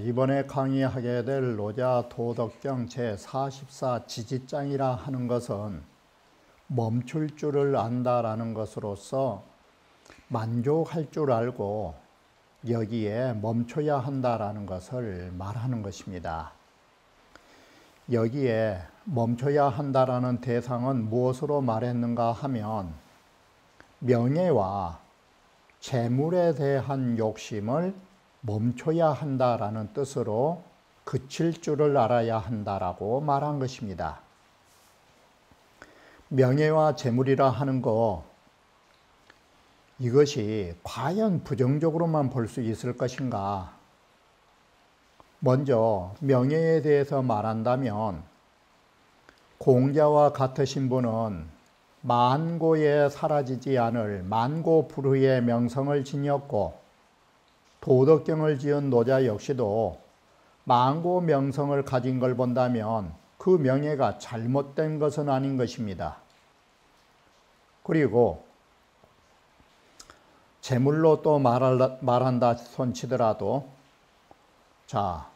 이번에 강의하게 될 노자 도덕경 제44 지지장이라 하는 것은 멈출 줄을 안다라는 것으로서 만족할 줄 알고 여기에 멈춰야 한다라는 것을 말하는 것입니다. 여기에 멈춰야 한다라는 대상은 무엇으로 말했는가 하면 명예와 재물에 대한 욕심을 멈춰야 한다라는 뜻으로 그칠 줄을 알아야 한다라고 말한 것입니다. 명예와 재물이라 하는 거, 이것이 과연 부정적으로만 볼 수 있을 것인가? 먼저 명예에 대해서 말한다면 공자와 같으신 분은 만고에 사라지지 않을 만고불후의 명성을 지녔고, 도덕경을 지은 노자 역시도 만고 명성을 가진 걸 본다면 그 명예가 잘못된 것은 아닌 것입니다. 그리고 재물로 또 말한다 손치더라도, 자,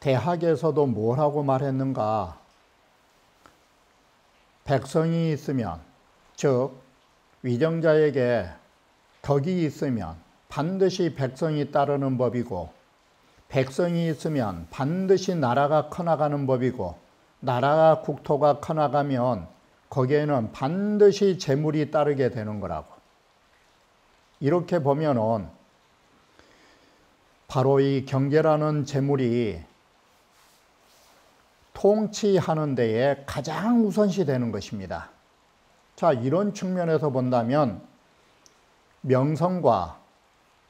대학에서도 뭐라고 말했는가? 백성이 있으면, 즉 위정자에게 덕이 있으면 반드시 백성이 따르는 법이고, 백성이 있으면 반드시 나라가 커나가는 법이고, 나라가 국토가 커나가면 거기에는 반드시 재물이 따르게 되는 거라고. 이렇게 보면은 바로 이 경제라는 재물이 통치하는 데에 가장 우선시 되는 것입니다. 자, 이런 측면에서 본다면 명성과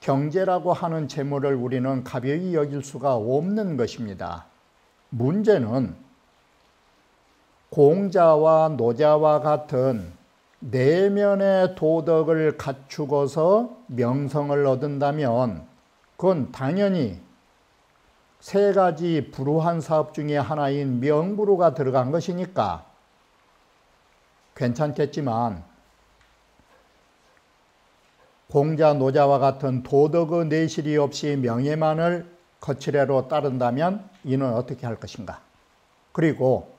경제라고 하는 재물을 우리는 가벼이 여길 수가 없는 것입니다. 문제는 공자와 노자와 같은 내면의 도덕을 갖추고서 명성을 얻는다면 그건 당연히 세 가지 불우한 사업 중에 하나인 명부로가 들어간 것이니까 괜찮겠지만, 공자, 노자와 같은 도덕의 내실이 없이 명예만을 거칠애로 따른다면 이는 어떻게 할 것인가? 그리고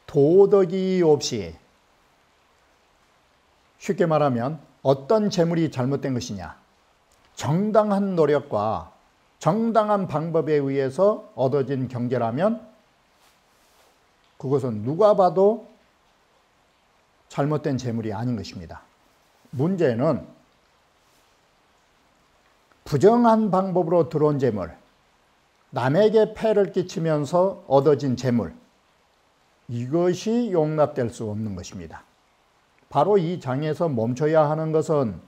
도덕이 없이, 쉽게 말하면 어떤 재물이 잘못된 것이냐? 정당한 노력과 정당한 방법에 의해서 얻어진 경제라면 그것은 누가 봐도 잘못된 재물이 아닌 것입니다. 문제는 부정한 방법으로 들어온 재물, 남에게 폐를 끼치면서 얻어진 재물, 이것이 용납될 수 없는 것입니다. 바로 이 장에서 멈춰야 하는 것은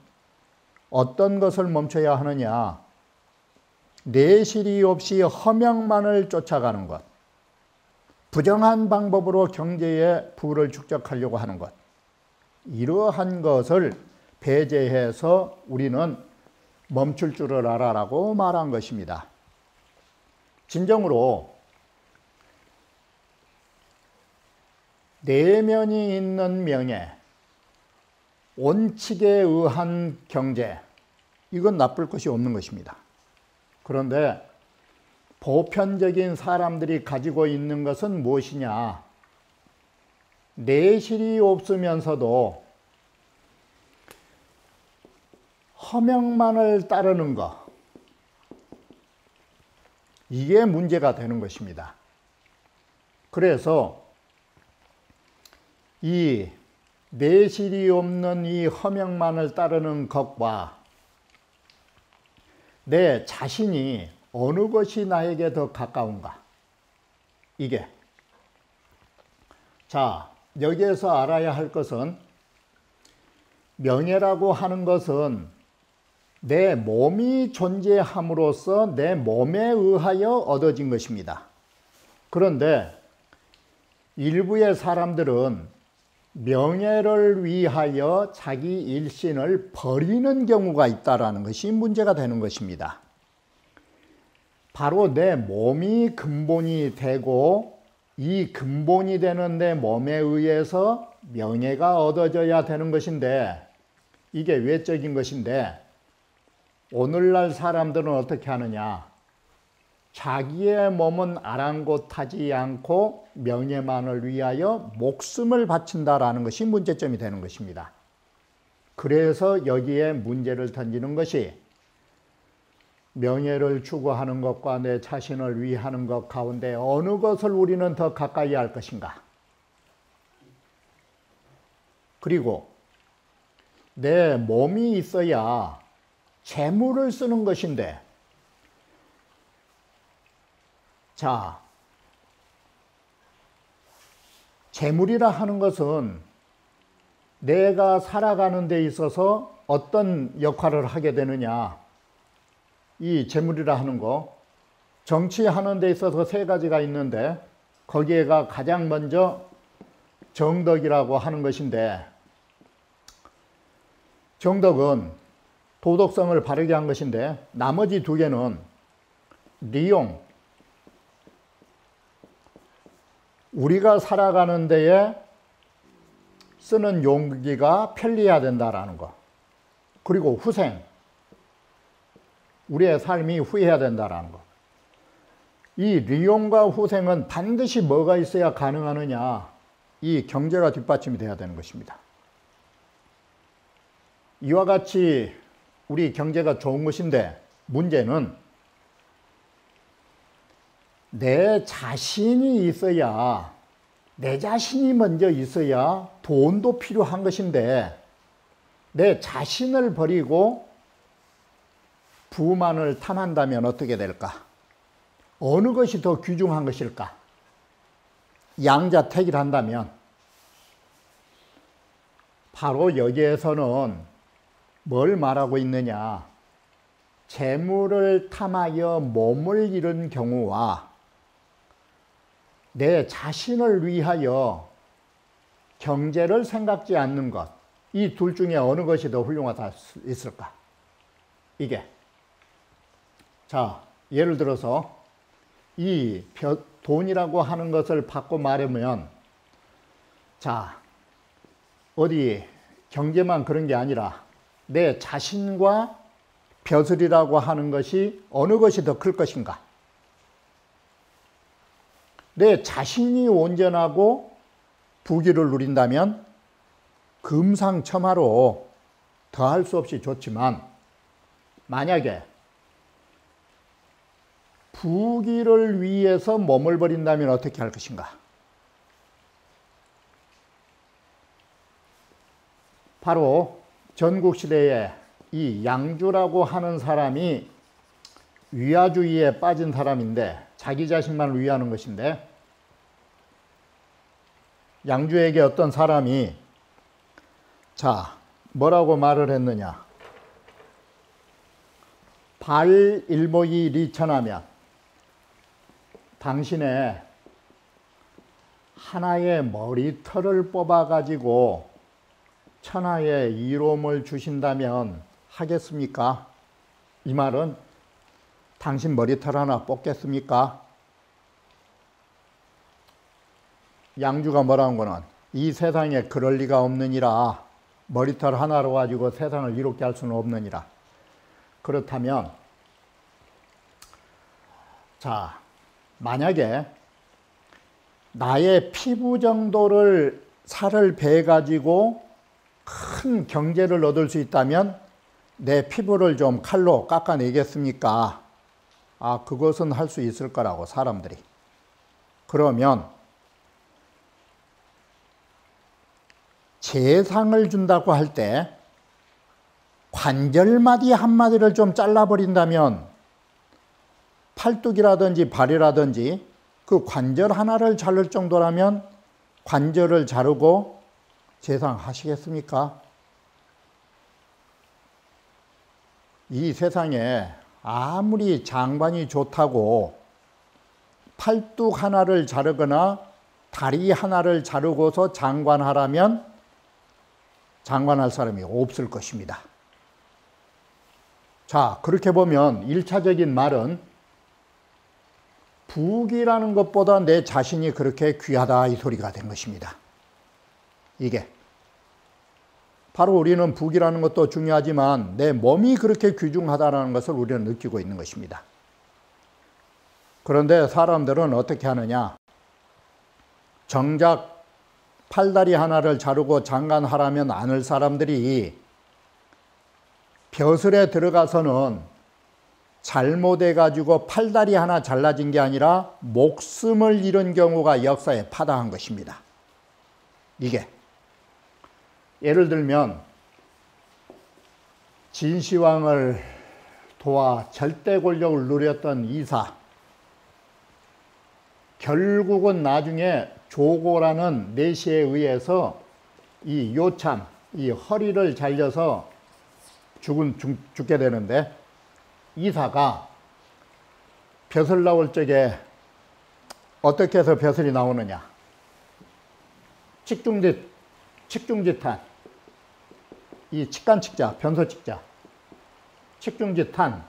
어떤 것을 멈춰야 하느냐? 내실이 없이 허명만을 쫓아가는 것, 부정한 방법으로 경제의 부를 축적하려고 하는 것, 이러한 것을 배제해서 우리는 멈출 줄을 알아라고 말한 것입니다. 진정으로 내면이 있는 명예, 원칙에 의한 경제, 이건 나쁠 것이 없는 것입니다. 그런데 보편적인 사람들이 가지고 있는 것은 무엇이냐? 내실이 없으면서도 허명만을 따르는 것, 이게 문제가 되는 것입니다. 그래서 이 내실이 없는 이 허명만을 따르는 것과 내 자신이 어느 것이 나에게 더 가까운가? 이게. 자, 여기에서 알아야 할 것은 명예라고 하는 것은 내 몸이 존재함으로써 내 몸에 의하여 얻어진 것입니다. 그런데 일부의 사람들은 명예를 위하여 자기 일신을 버리는 경우가 있다는 것이 문제가 되는 것입니다. 바로 내 몸이 근본이 되고 이 근본이 되는 내 몸에 의해서 명예가 얻어져야 되는 것인데, 이게 외적인 것인데 오늘날 사람들은 어떻게 하느냐? 자기의 몸은 아랑곳하지 않고 명예만을 위하여 목숨을 바친다라는 것이 문제점이 되는 것입니다. 그래서 여기에 문제를 던지는 것이 명예를 추구하는 것과 내 자신을 위하는 것 가운데 어느 것을 우리는 더 가까이 할 것인가? 그리고 내 몸이 있어야 재물을 쓰는 것인데, 자, 재물이라 하는 것은 내가 살아가는 데 있어서 어떤 역할을 하게 되느냐. 이 재물이라 하는 거, 정치하는 데 있어서 세 가지가 있는데 거기에가 가장 먼저 정덕이라고 하는 것인데, 정덕은 도덕성을 바르게 한 것인데 나머지 두 개는 리용, 우리가 살아가는 데에 쓰는 용기가 편리해야 된다라는 거, 그리고 후생, 우리의 삶이 후회해야 된다라는 거. 이 리용과 후생은 반드시 뭐가 있어야 가능하느냐? 이 경제가 뒷받침이 돼야 되는 것입니다. 이와 같이 우리 경제가 좋은 것인데 문제는 내 자신이 있어야, 내 자신이 먼저 있어야 돈도 필요한 것인데 내 자신을 버리고 부만을 탐한다면 어떻게 될까? 어느 것이 더 귀중한 것일까? 양자택일한다면 바로 여기에서는 뭘 말하고 있느냐? 재물을 탐하여 몸을 잃은 경우와 내 자신을 위하여 경제를 생각지 않는 것, 이 둘 중에 어느 것이 더 훌륭하다 있을까? 이게. 자, 예를 들어서 이 돈이라고 하는 것을 바꿔 말하면, 자, 어디 경제만 그런 게 아니라 내 자신과 벼슬이라고 하는 것이 어느 것이 더 클 것인가? 내 자신이 온전하고 부귀를 누린다면 금상첨화로 더할 수 없이 좋지만, 만약에 부귀를 위해서 몸을 버린다면 어떻게 할 것인가? 바로 전국시대에 이 양주라고 하는 사람이 위아주의에 빠진 사람인데, 자기 자신만을 위하는 것인데, 양주에게 어떤 사람이 자, 뭐라고 말을 했느냐? 발일목이 리천하면 당신의 하나의 머리털을 뽑아가지고 천하의 이로움을 주신다면 하겠습니까? 이 말은 당신 머리털 하나 뽑겠습니까? 양주가 뭐라는 거는 이 세상에 그럴 리가 없느니라. 머리털 하나로 가지고 세상을 이롭게 할 수는 없느니라. 그렇다면, 자, 만약에 나의 피부 정도를 살을 베가지고 큰 경제를 얻을 수 있다면 내 피부를 좀 칼로 깎아내겠습니까? 아, 그것은 할 수 있을 거라고, 사람들이. 그러면 재상을 준다고 할 때 관절마디 한마디를 좀 잘라버린다면, 팔뚝이라든지 발이라든지 그 관절 하나를 자를 정도라면 관절을 자르고 재상하시겠습니까? 이 세상에 아무리 장관이 좋다고 팔뚝 하나를 자르거나 다리 하나를 자르고서 장관하라면 장관할 사람이 없을 것입니다. 자, 그렇게 보면 1차적인 말은 부귀라는 것보다 내 자신이 그렇게 귀하다, 이 소리가 된 것입니다. 이게 바로 우리는 부귀라는 것도 중요하지만 내 몸이 그렇게 귀중하다는 것을 우리는 느끼고 있는 것입니다. 그런데 사람들은 어떻게 하느냐? 정작 팔다리 하나를 자르고 장관하라면 안을 사람들이 벼슬에 들어가서는 잘못해가지고 팔다리 하나 잘라진 게 아니라 목숨을 잃은 경우가 역사에 파다한 것입니다. 이게 예를 들면 진시황을 도와 절대 권력을 누렸던 이사, 결국은 나중에 조고라는 내시에 의해서 이 요참, 이 허리를 잘려서 죽게 되는데, 이사가 벼슬 나올 적에 어떻게 해서 벼슬이 나오느냐? 칡중지탄, 이 칡간칡자, 변소칡자, 칡중지탄.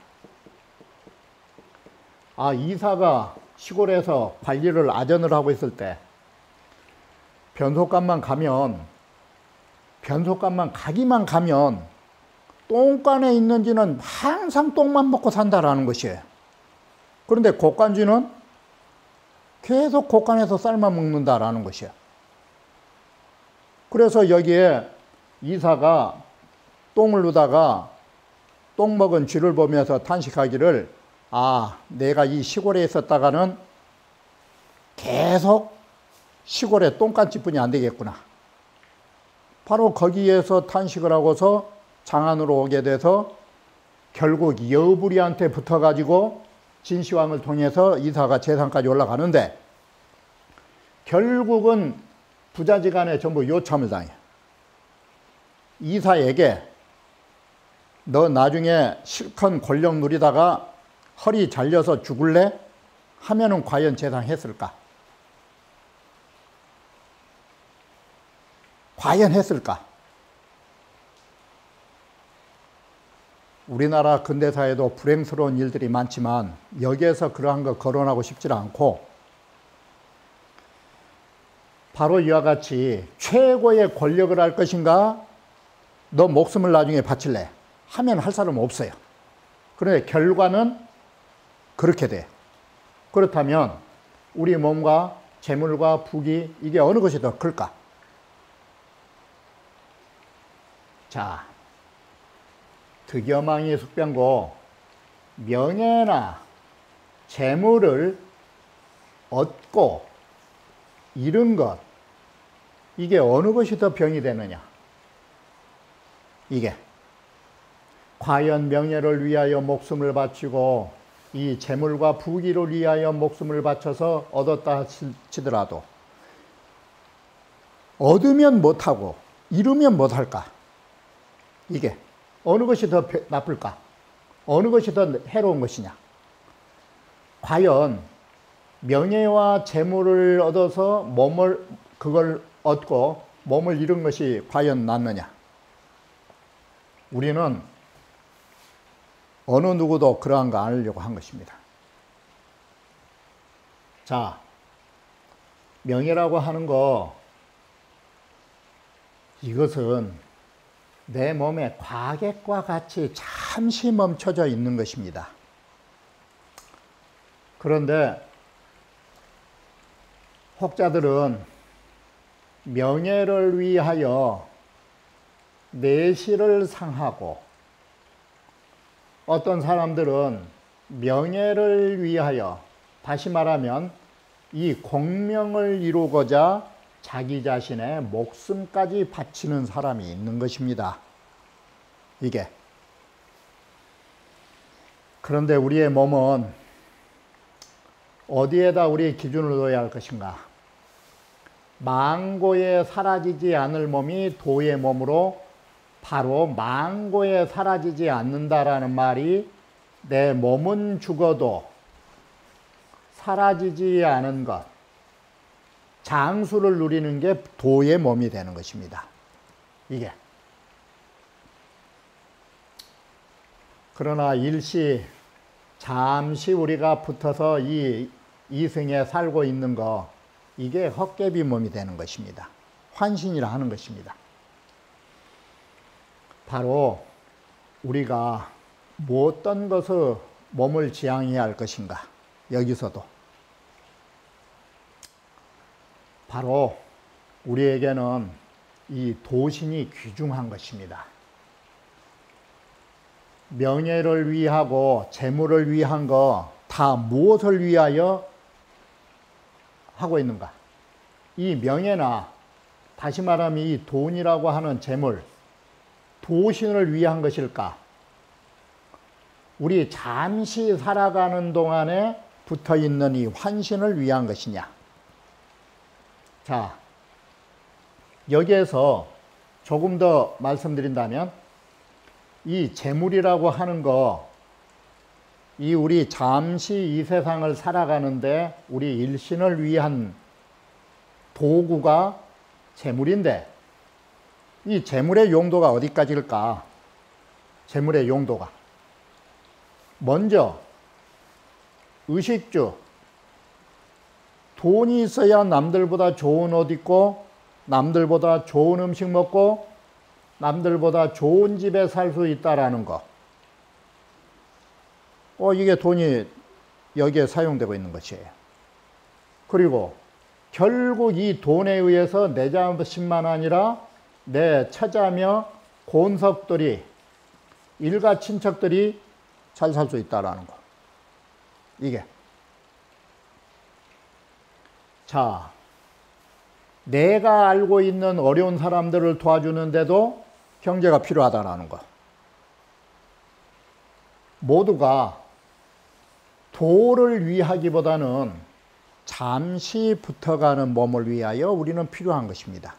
이사가 시골에서 관리를 아전을 하고 있을 때 변소간만 가기만 가면 똥간에 있는지는 항상 똥만 먹고 산다라는 것이에요. 그런데 곡간쥐는 계속 곡간에서 삶아 먹는다라는 것이에요. 그래서 여기에 이사가 똥을 누다가 똥 먹은 쥐를 보면서 탄식하기를, 내가 이 시골에 있었다가는 계속 시골에 똥간쥐뿐이 안 되겠구나. 바로 거기에서 탄식을 하고서 장안으로 오게 돼서 결국 여부리한테 붙어가지고 진시황을 통해서 이사가 재상까지 올라가는데, 결국은 부자지간에 전부 요참을 당해. 이사에게 너 나중에 실컷 권력 누리다가 허리 잘려서 죽을래? 하면은 과연 재상했을까? 과연 했을까? 우리나라 근대사에도 불행스러운 일들이 많지만 여기에서 그러한 거 거론하고 싶지 않고, 바로 이와 같이 최고의 권력을 할 것인가, 너 목숨을 나중에 바칠래? 하면 할 사람은 없어요. 그런데 결과는 그렇게 돼. 그렇다면 우리 몸과 재물과 부귀, 이게 어느 것이 더 클까? 자, 득여망이 숙변고, 명예나 재물을 얻고 잃은 것, 이게 어느 것이 더 병이 되느냐? 이게 과연 명예를 위하여 목숨을 바치고 이 재물과 부귀를 위하여 목숨을 바쳐서 얻었다 치더라도 얻으면 못하고 잃으면 못할까? 이게 어느 것이 더 나쁠까? 어느 것이 더 해로운 것이냐? 과연 명예와 재물을 얻어서 그걸 얻고 몸을 잃은 것이 과연 낫느냐? 우리는 어느 누구도 그러한 거 안 하려고 한 것입니다. 자, 명예라고 하는 거, 이것은 내 몸에 과객과 같이 잠시 멈춰져 있는 것입니다. 그런데 혹자들은 명예를 위하여 내실을 상하고, 어떤 사람들은 명예를 위하여, 다시 말하면 이 공명을 이루고자 자기 자신의 목숨까지 바치는 사람이 있는 것입니다. 이게. 그런데 우리의 몸은 어디에다 우리의 기준을 둬야 할 것인가? 망고에 사라지지 않을 몸이 도의 몸으로, 바로 망고에 사라지지 않는다라는 말이, 내 몸은 죽어도 사라지지 않은 것, 장수를 누리는 게 도의 몸이 되는 것입니다. 이게. 그러나 일시 잠시 우리가 붙어서 이 이승에 살고 있는 거, 이게 헛개비 몸이 되는 것입니다. 환신이라 하는 것입니다. 바로 우리가 어떤 것을 몸을 지향해야 할 것인가, 여기서도. 바로 우리에게는 이 도신이 귀중한 것입니다. 명예를 위하고 재물을 위한 거 다 무엇을 위하여 하고 있는가? 이 명예나 다시 말하면 이 돈이라고 하는 재물, 도신을 위한 것일까? 우리 잠시 살아가는 동안에 붙어 있는 이 환신을 위한 것이냐? 자, 여기에서 조금 더 말씀드린다면 이 재물이라고 하는 거, 이 우리 잠시 이 세상을 살아가는데 우리 일신을 위한 도구가 재물인데 이 재물의 용도가 어디까지일까? 재물의 용도가 먼저 의식주, 돈이 있어야 남들보다 좋은 옷 입고 남들보다 좋은 음식 먹고 남들보다 좋은 집에 살 수 있다라는 거. 이게 돈이 여기에 사용되고 있는 것이에요. 그리고 결국 이 돈에 의해서 내 자신만 아니라 내 처자며 곤석들이, 일가 친척들이 잘 살 수 있다라는 거. 이게. 자, 내가 알고 있는 어려운 사람들을 도와주는데도 경제가 필요하다라는 거. 모두가 도를 위하기보다는 잠시 붙어가는 몸을 위하여 우리는 필요한 것입니다.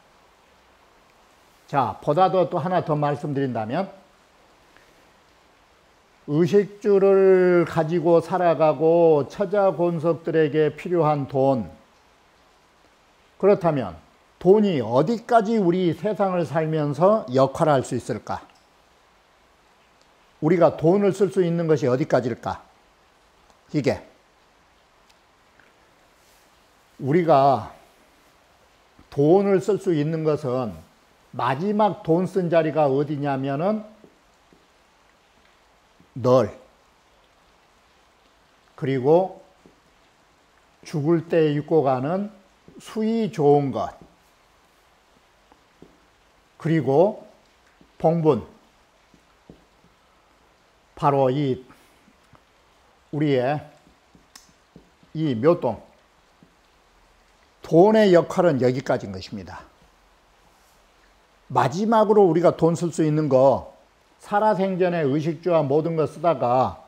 자, 보다도 또 하나 더 말씀드린다면 의식주를 가지고 살아가고 처자곤석들에게 필요한 돈, 그렇다면 돈이 어디까지 우리 세상을 살면서 역할을 할 수 있을까? 우리가 돈을 쓸 수 있는 것이 어디까지일까? 이게 우리가 돈을 쓸 수 있는 것은 마지막 돈 쓴 자리가 어디냐면은 널, 그리고 죽을 때 입고 가는 수의 좋은 것, 그리고 봉분. 바로 이 우리의 이 묘돈, 돈의 역할은 여기까지인 것입니다. 마지막으로 우리가 돈 쓸 수 있는 거, 살아생전에 의식주와 모든 거 쓰다가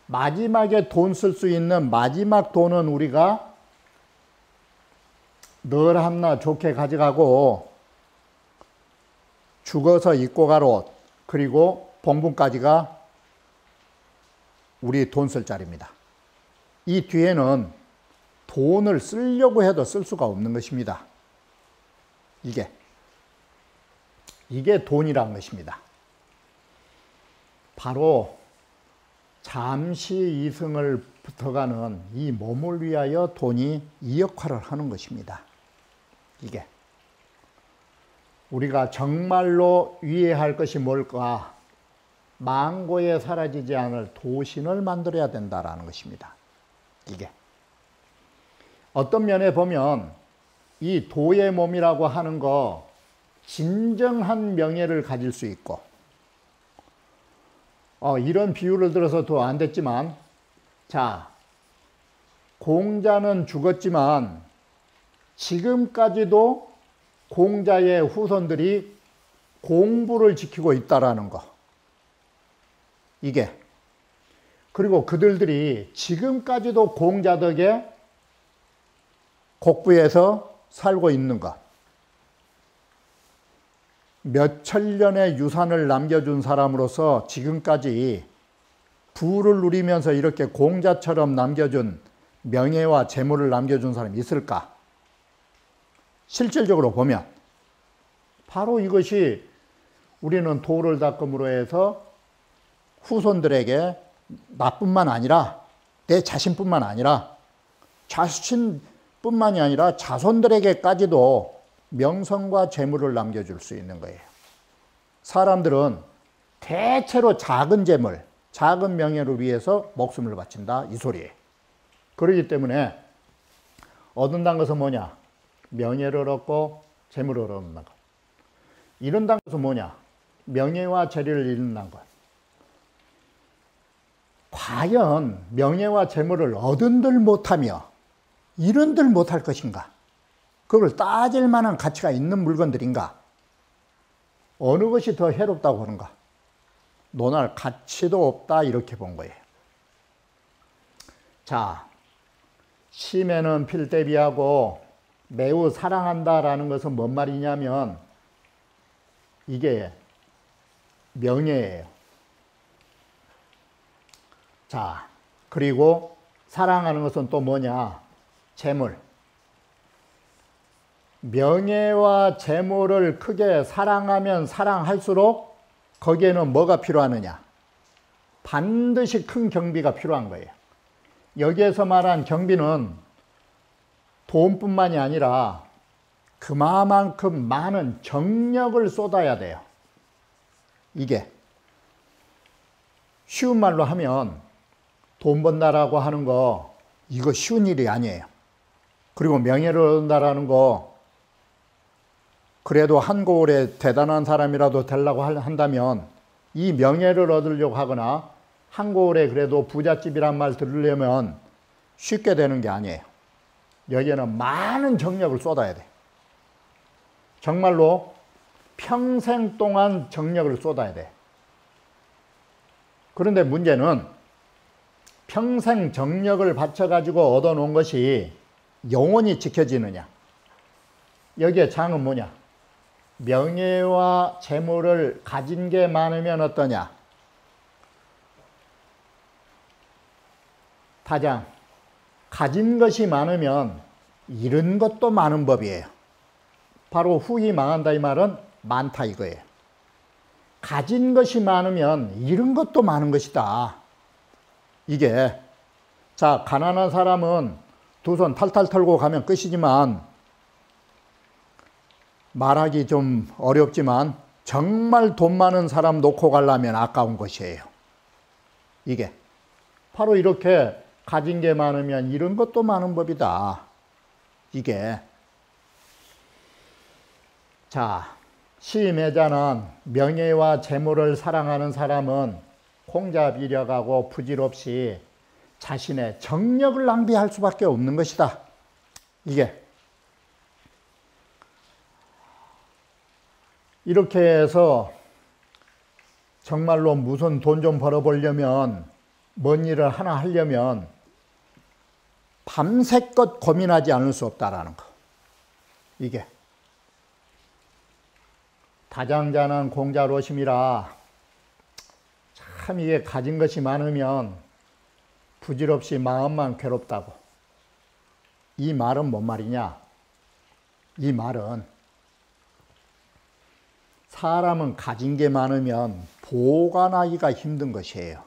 마지막에 돈 쓸 수 있는 마지막 돈은 우리가 늘 하나 좋게 가져가고 죽어서 입고 갈 옷, 그리고 봉분까지가 우리 돈 쓸 자리입니다. 이 뒤에는 돈을 쓰려고 해도 쓸 수가 없는 것입니다. 이게 돈이란 것입니다. 바로 잠시 이승을 붙어가는 이 몸을 위하여 돈이 이 역할을 하는 것입니다. 이게 우리가 정말로 위해할 것이 뭘까? 만고에 사라지지 않을 도신을 만들어야 된다라는 것입니다. 이게 어떤 면에 보면 이 도의 몸이라고 하는 거 진정한 명예를 가질 수 있고, 이런 비유를 들어서도 안 됐지만, 자, 공자는 죽었지만 지금까지도 공자의 후손들이 공부를 지키고 있다라는 거. 이게. 그리고 그들이 지금까지도 공자 덕에 곡부에서 살고 있는 것. 몇천 년의 유산을 남겨준 사람으로서 지금까지 부를 누리면서 이렇게 공자처럼 남겨준 명예와 재물을 남겨준 사람이 있을까? 실질적으로 보면 바로 이것이 우리는 도를 닦음으로 해서 후손들에게 나뿐만 아니라 내 자신뿐만 아니라 자신뿐만이 아니라 자손들에게까지도 명성과 재물을 남겨줄 수 있는 거예요. 사람들은 대체로 작은 재물, 작은 명예를 위해서 목숨을 바친다, 이 소리예요. 그렇기 때문에 얻는다는 것은 뭐냐? 명예를 얻고 재물을 얻는다는 것. 잃는다는 것은 뭐냐? 명예와 재리를 잃는다는 것. 과연 명예와 재물을 얻은들 못하며 잃은들 못할 것인가? 그걸 따질 만한 가치가 있는 물건들인가? 어느 것이 더 해롭다고 하는가? 논할 가치도 없다, 이렇게 본 거예요. 자, 심해는 필대비하고 매우 사랑한다라는 것은 뭔 말이냐면 이게 명예예요. 자, 그리고 사랑하는 것은 또 뭐냐? 재물. 명예와 재물을 크게 사랑하면 사랑할수록 거기에는 뭐가 필요하느냐? 반드시 큰 경비가 필요한 거예요. 여기에서 말한 경비는 돈뿐만이 아니라 그만큼 많은 정력을 쏟아야 돼요. 이게 쉬운 말로 하면 돈 번다라고 하는 거 이거 쉬운 일이 아니에요. 그리고 명예를 얻는다라는 거 그래도 한 고을에 대단한 사람이라도 되려고 한다면 이 명예를 얻으려고 하거나 한 고을에 그래도 부잣집이란 말 들으려면 쉽게 되는 게 아니에요. 여기에는 많은 정력을 쏟아야 돼. 정말로 평생 동안 정력을 쏟아야 돼. 그런데 문제는 평생 정력을 바쳐가지고 얻어놓은 것이 영원히 지켜지느냐? 여기에 장은 뭐냐? 명예와 재물을 가진 게 많으면 어떠냐? 다장, 가진 것이 많으면 잃은 것도 많은 법이에요. 바로 후이 망한다 이 말은 많다 이거예요. 가진 것이 많으면 잃은 것도 많은 것이다. 이게 자, 가난한 사람은 두 손 탈탈 털고 가면 끝이지만 말하기 좀 어렵지만 정말 돈 많은 사람 놓고 가려면 아까운 것이에요. 이게 바로 이렇게 가진 게 많으면 잃은 것도 많은 법이다. 이게 자, 시매자는 명예와 재물을 사랑하는 사람은 공자비력하고 부질없이 자신의 정력을 낭비할 수밖에 없는 것이다. 이게 이렇게 해서 정말로 무슨 돈 좀 벌어보려면 뭔 일을 하나 하려면 밤새껏 고민하지 않을 수 없다라는 거. 이게 다장자는 공자로심이라 참 이게 가진 것이 많으면 부질없이 마음만 괴롭다고. 이 말은 뭔 말이냐? 이 말은 사람은 가진 게 많으면 보관하기가 힘든 것이에요.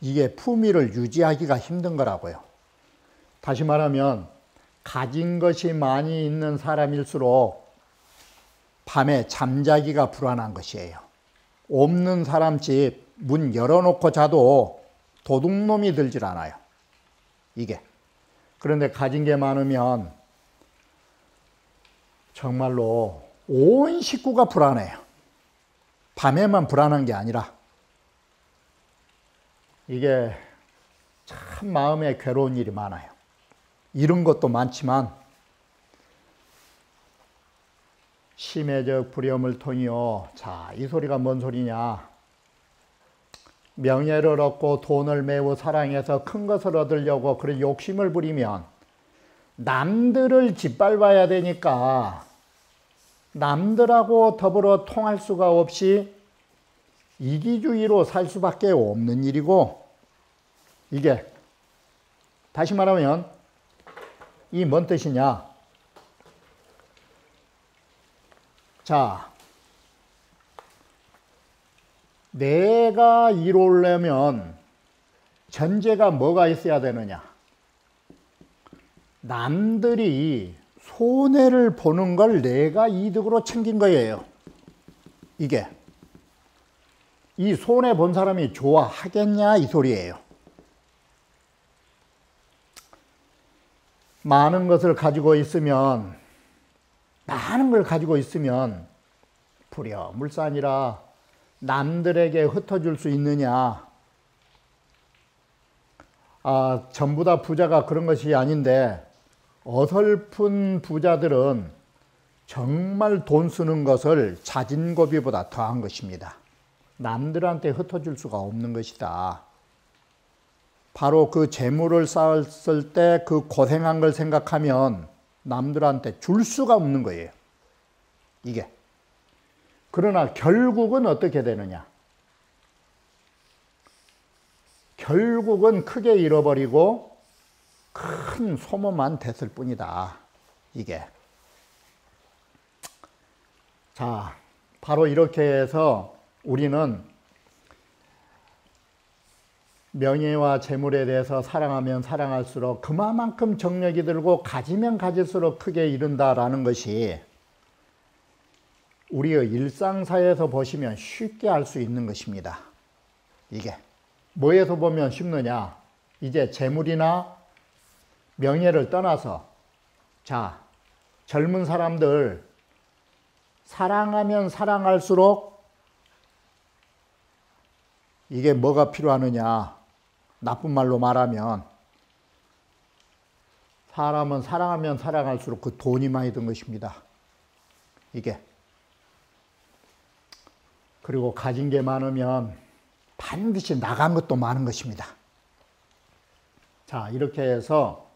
이게 품위를 유지하기가 힘든 거라고요. 다시 말하면 가진 것이 많이 있는 사람일수록 밤에 잠자기가 불안한 것이에요. 없는 사람 집 문 열어놓고 자도 도둑놈이 들질 않아요. 이게. 그런데 가진 게 많으면 정말로 온 식구가 불안해요. 밤에만 불안한 게 아니라 이게 참 마음에 괴로운 일이 많아요. 잃은 것도 많지만 심해적 불염을 통이요. 자, 이 소리가 뭔 소리냐? 명예를 얻고 돈을 매우 사랑해서 큰 것을 얻으려고 그런 욕심을 부리면 남들을 짓밟아야 되니까 남들하고 더불어 통할 수가 없이 이기주의로 살 수밖에 없는 일이고, 이게 다시 말하면 이 뭔 뜻이냐? 자, 내가 이루려면 전제가 뭐가 있어야 되느냐? 남들이 손해를 보는 걸 내가 이득으로 챙긴 거예요. 이게. 이 손해 본 사람이 좋아하겠냐 이 소리예요. 많은 것을 가지고 있으면, 많은 걸 가지고 있으면 불효물산이라 남들에게 흩어줄 수 있느냐? 전부 다 부자가 그런 것이 아닌데, 어설픈 부자들은 정말 돈 쓰는 것을 자진고비보다 더한 것입니다. 남들한테 흩어줄 수가 없는 것이다. 바로 그 재물을 쌓았을 때 그 고생한 걸 생각하면 남들한테 줄 수가 없는 거예요. 이게. 그러나 결국은 어떻게 되느냐? 결국은 크게 잃어버리고 큰 소모만 됐을 뿐이다. 이게. 자, 바로 이렇게 해서 우리는 명예와 재물에 대해서 사랑하면 사랑할수록 그만큼 정력이 들고 가지면 가질수록 크게 이른다라는 것이 우리의 일상사에서 보시면 쉽게 알 수 있는 것입니다. 이게. 뭐에서 보면 쉽느냐? 이제 재물이나 명예를 떠나서, 자, 젊은 사람들 사랑하면 사랑할수록 이게 뭐가 필요하느냐? 나쁜 말로 말하면 사람은 사랑하면 사랑할수록 그 돈이 많이 든 것입니다. 이게. 그리고 가진 게 많으면 반드시 나간 것도 많은 것입니다. 자, 이렇게 해서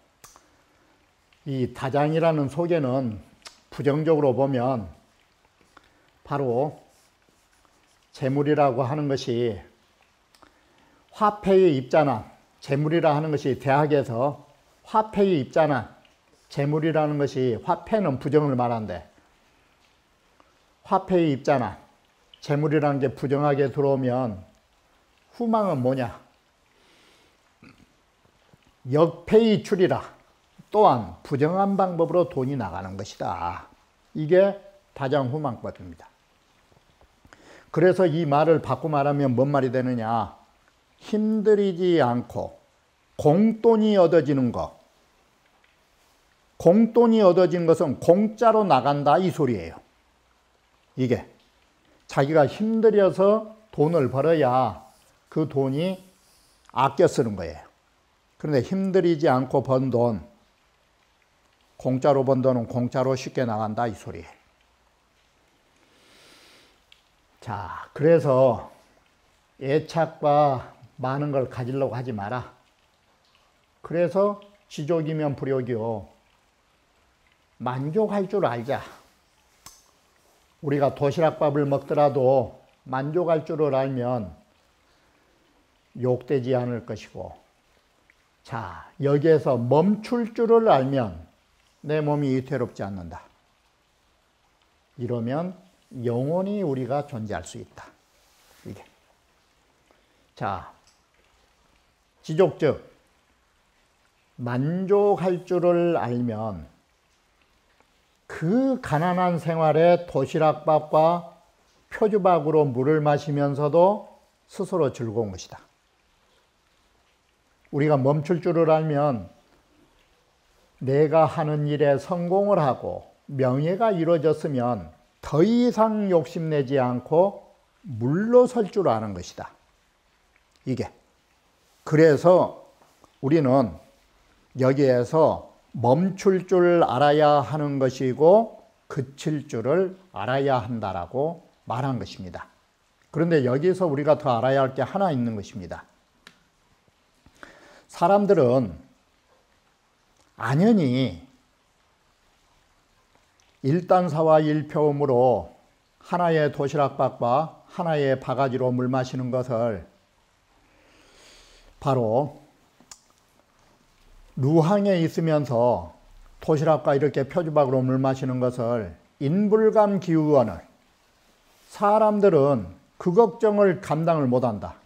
이 다장이라는 속에는 부정적으로 보면 바로 재물이라고 하는 것이 화폐의 입자나, 재물이라 하는 것이 대학에서 화폐의 입자나, 재물이라는 것이, 화폐는 부정을 말한대. 화폐의 입자나 재물이라는 게 부정하게 들어오면 후망은 뭐냐? 역폐의 출이라, 또한 부정한 방법으로 돈이 나가는 것이다. 이게 다장후망법입니다. 그래서 이 말을 바꿔 말하면 뭔 말이 되느냐? 힘들이지 않고 공돈이 얻어지는 것. 공돈이 얻어진 것은 공짜로 나간다 이 소리예요. 이게 자기가 힘들여서 돈을 벌어야 그 돈이 아껴 쓰는 거예요. 그런데 힘들이지 않고 번 돈, 공짜로 번 돈은 공짜로 쉽게 나간다 이 소리예요. 자, 그래서 애착과 많은 걸 가지려고 하지 마라. 그래서 지족이면 불욕이요. 만족할 줄 알자. 우리가 도시락밥을 먹더라도 만족할 줄을 알면 욕되지 않을 것이고, 자, 여기에서 멈출 줄을 알면 내 몸이 위태롭지 않는다. 이러면 영원히 우리가 존재할 수 있다. 이게. 자, 지족 즉 만족할 줄을 알면 그 가난한 생활에 도시락밥과 표주박으로 물을 마시면서도 스스로 즐거운 것이다. 우리가 멈출 줄을 알면 내가 하는 일에 성공을 하고 명예가 이루어졌으면 더 이상 욕심내지 않고 물러설 줄 아는 것이다. 이게. 그래서 우리는 여기에서 멈출 줄 알아야 하는 것이고 그칠 줄을 알아야 한다라고 말한 것입니다. 그런데 여기서 우리가 더 알아야 할 게 하나 있는 것입니다. 사람들은 안연히 일단사와 일표음으로 하나의 도시락밥과 하나의 바가지로 물 마시는 것을 바로 루항에 있으면서 도시락과 이렇게 표주박으로 물 마시는 것을 인불감 기우원을, 사람들은 그 걱정을 감당을 못한다.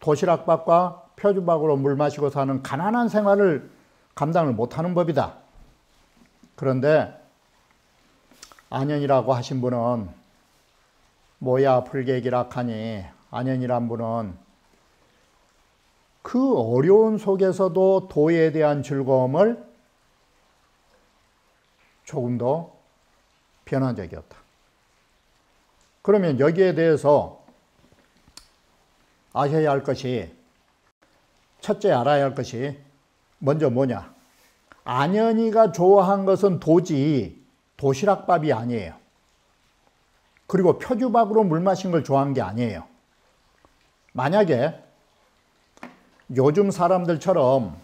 도시락밥과 표주박으로 물 마시고 사는 가난한 생활을 감당을 못하는 법이다. 그런데 안연이라고 하신 분은 뭐야 불객이라카니, 안연이란 분은 그 어려운 속에서도 도에 대한 즐거움을 조금 더 변한 적이 없다. 그러면 여기에 대해서 아셔야 할 것이, 첫째 알아야 할 것이 먼저 뭐냐? 안현이가 좋아한 것은 도저히 도시락밥이 아니에요. 그리고 표주밥으로 물 마신 걸 좋아한 게 아니에요. 만약에 요즘 사람들처럼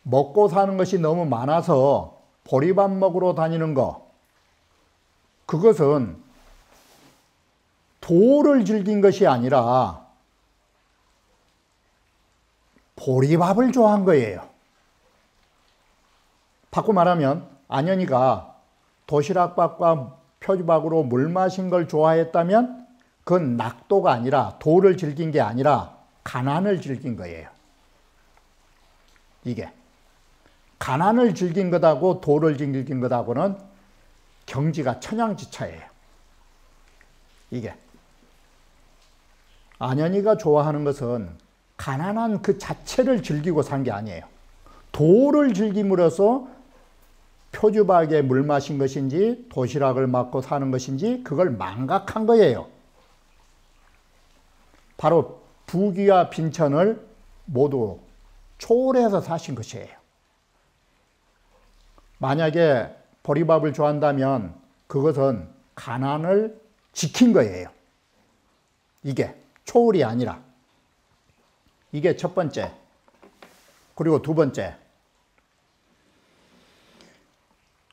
먹고 사는 것이 너무 많아서 보리밥 먹으러 다니는 거, 그것은 도를 즐긴 것이 아니라 보리밥을 좋아한 거예요. 바꿔 말하면 안현이가 도시락밥과 표주밥으로 물 마신 걸 좋아했다면 그건 낙도가 아니라, 도를 즐긴 게 아니라 가난을 즐긴 거예요. 이게 가난을 즐긴 것하고 도를 즐긴 것하고는 경지가 천양지차예요. 이게 안현이가 좋아하는 것은 가난한 그 자체를 즐기고 산 게 아니에요. 도를 즐김으로써 표주박에 물 마신 것인지 도시락을 맞고 사는 것인지 그걸 망각한 거예요. 바로 부귀와 빈천을 모두 초월해서 사신 것이에요. 만약에 보리밥을 좋아한다면 그것은 가난을 지킨 거예요. 이게 초월이 아니라. 이게 첫 번째. 그리고 두 번째.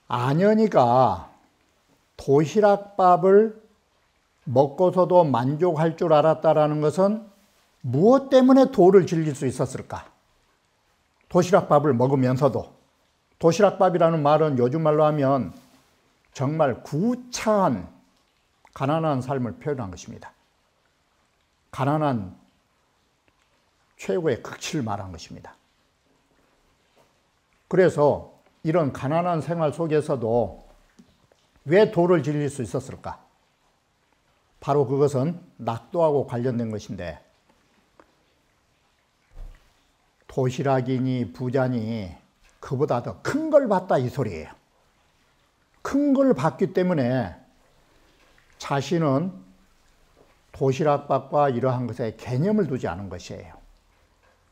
안현이가 도시락밥을 먹고서도 만족할 줄 알았다라는 것은 무엇 때문에 도를 즐길 수 있었을까? 도시락밥을 먹으면서도. 도시락밥이라는 말은 요즘 말로 하면 정말 구차한 가난한 삶을 표현한 것입니다. 가난한 최고의 극치를 말한 것입니다. 그래서 이런 가난한 생활 속에서도 왜 도를 즐길 수 있었을까? 바로 그것은 낙도하고 관련된 것인데, 도시락이니 부자니 그보다 더 큰 걸 봤다 이 소리예요. 큰 걸 봤기 때문에 자신은 도시락밥과 이러한 것에 개념을 두지 않은 것이에요.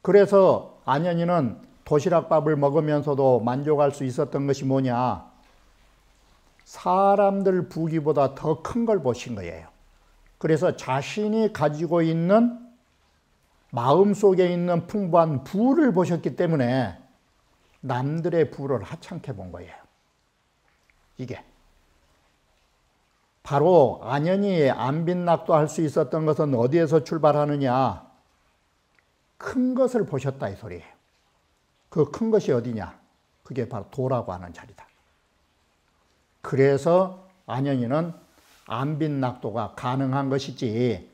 그래서 안현이는 도시락밥을 먹으면서도 만족할 수 있었던 것이 뭐냐? 사람들 부귀보다 더 큰 걸 보신 거예요. 그래서 자신이 가지고 있는 마음속에 있는 풍부한 부를 보셨기 때문에 남들의 부를 하찮게 본 거예요. 이게 바로 안현이 안빈낙도 할 수 있었던 것은 어디에서 출발하느냐? 큰 것을 보셨다 이 소리예요. 그 큰 것이 어디냐? 그게 바로 도라고 하는 자리다. 그래서 안현이는 안빈낙도가 가능한 것이지,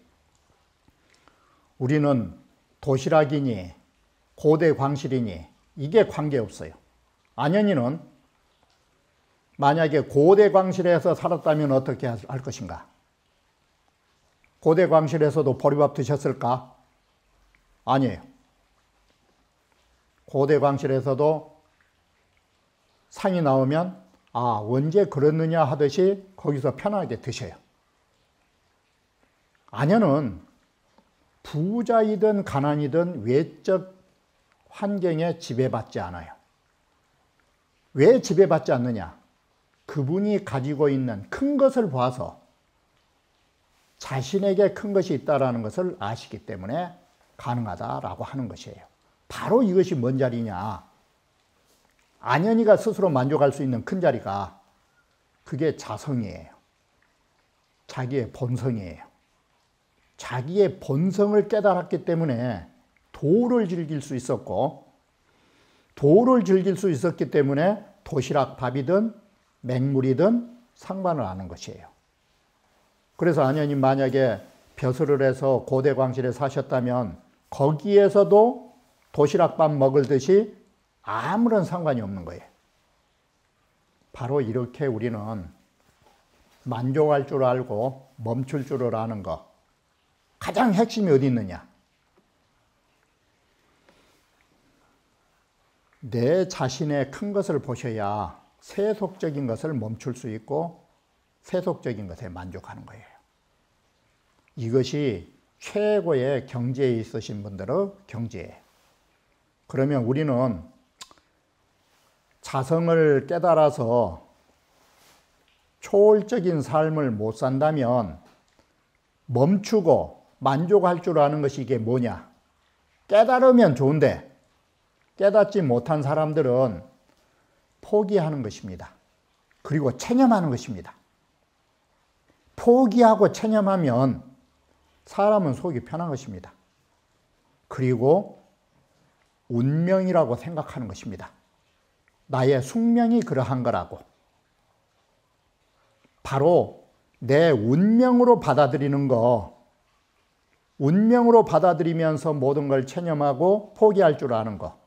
우리는 도시락이니 고대 광실이니 이게 관계없어요. 안현이는 만약에 고대 광실에서 살았다면 어떻게 할 것인가? 고대 광실에서도 보리밥 드셨을까? 아니에요. 고대 광실에서도 상이 나오면 아, 언제 그랬느냐 하듯이 거기서 편하게 드셔요. 안현은 부자이든 가난이든 외적 환경에 지배받지 않아요. 왜 지배받지 않느냐? 그분이 가지고 있는 큰 것을 봐서 자신에게 큰 것이 있다는 것을 아시기 때문에 가능하다라고 하는 것이에요. 바로 이것이 뭔 자리냐? 안현이가 스스로 만족할 수 있는 큰 자리가 그게 자성이에요. 자기의 본성이에요. 자기의 본성을 깨달았기 때문에 도를 즐길 수 있었고, 도를 즐길 수 있었기 때문에 도시락 밥이든 맹물이든 상관을 아는 것이에요. 그래서 안현이 만약에 벼슬을 해서 고대 광실에 사셨다면 거기에서도 도시락밥 먹을 듯이 아무런 상관이 없는 거예요. 바로 이렇게 우리는 만족할 줄 알고 멈출 줄을 아는 것. 가장 핵심이 어디 있느냐? 내 자신의 큰 것을 보셔야 세속적인 것을 멈출 수 있고 세속적인 것에 만족하는 거예요. 이것이 최고의 경지에 있으신 분들의 경지예요. 그러면 우리는 자성을 깨달아서 초월적인 삶을 못 산다면 멈추고 만족할 줄 아는 것이 이게 뭐냐? 깨달으면 좋은데 깨닫지 못한 사람들은 포기하는 것입니다. 그리고 체념하는 것입니다. 포기하고 체념하면 사람은 속이 편한 것입니다. 그리고 운명이라고 생각하는 것입니다. 나의 숙명이 그러한 거라고. 바로 내 운명으로 받아들이는 거, 운명으로 받아들이면서 모든 걸 체념하고 포기할 줄 아는 거,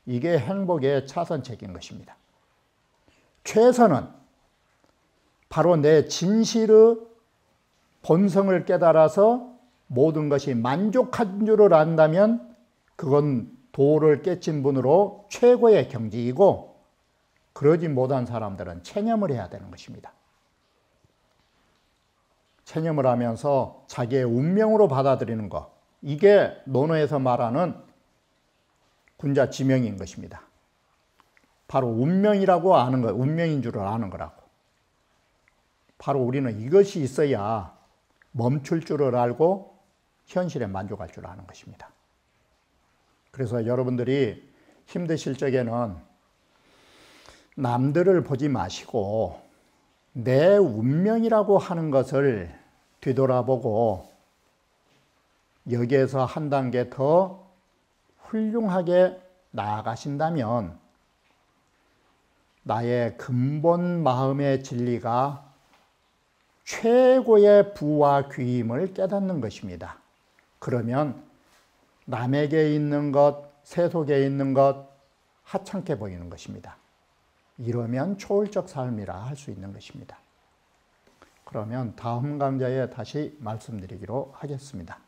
이게 행복의 차선책인 것입니다. 최선은 바로 내 진실의 본성을 깨달아서 모든 것이 만족한 줄을 안다면 그건 도를 깨친 분으로 최고의 경지이고, 그러지 못한 사람들은 체념을 해야 되는 것입니다. 체념을 하면서 자기의 운명으로 받아들이는 것, 이게 논어에서 말하는 군자지명인 것입니다. 바로 운명이라고 아는 것, 운명인 줄을 아는 거라고. 바로 우리는 이것이 있어야 멈출 줄을 알고 현실에 만족할 줄 아는 것입니다. 그래서 여러분들이 힘드실 적에는 남들을 보지 마시고 내 운명이라고 하는 것을 뒤돌아보고 여기에서 한 단계 더 훌륭하게 나아가신다면 나의 근본 마음의 진리가 최고의 부와 귀임을 깨닫는 것입니다. 그러면 남에게 있는 것, 세속에 있는 것 하찮게 보이는 것입니다. 이러면 초월적 삶이라 할 수 있는 것입니다. 그러면 다음 강좌에 다시 말씀드리기로 하겠습니다.